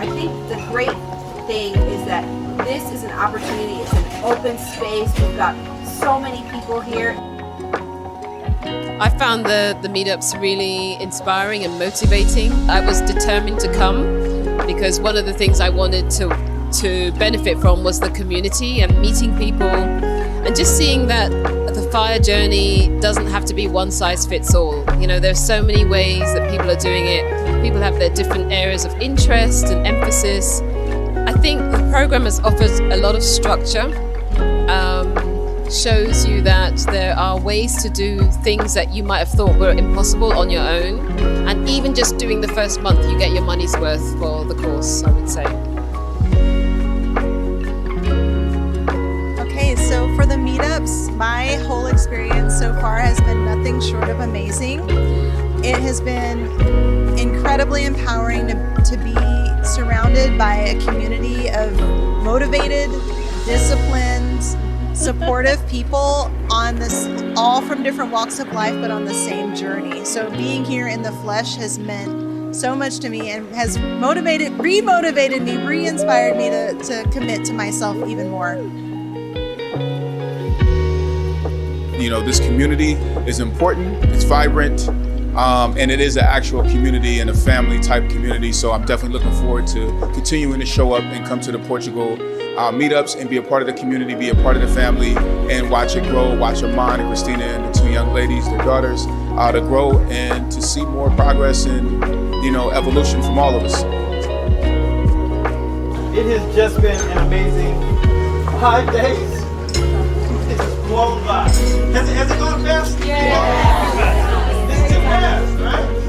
I think the great thing is that this is an opportunity. It's an open space. We've got so many people here. I found the meetups really inspiring and motivating. I was determined to come because one of the things I wanted to benefit from was the community and meeting people and just seeing that the FIRE journey doesn't have to be one size fits all. You know, there's so many ways that people are doing it. People have their different areas of interest and emphasis. I think the program has offered a lot of structure. Shows you that there are ways to do things that you might have thought were impossible on your own. And even just doing the first month, you get your money's worth for the course, I would say. Okay, so for the meetups, my whole experience so far has been nothing short of amazing. It has been incredibly empowering to be surrounded by a community of motivated, disciplined, supportive people on this, all from different walks of life, but on the same journey. So being here in the flesh has meant so much to me and has re-motivated me, re-inspired me to commit to myself even more. You know, this community is important, it's vibrant, and it is an actual community and a family type community. So I'm definitely looking forward to continuing to show up and come to the Portugal meetups and be a part of the community, be a part of the family, and watch it grow, watch Amon and Christina and the two young ladies, their daughters, to grow and to see more progress and, you know, evolution from all of us. It has just been an amazing 5 days. It's flown by. Has it gone fast? Yeah. It's too fast, right?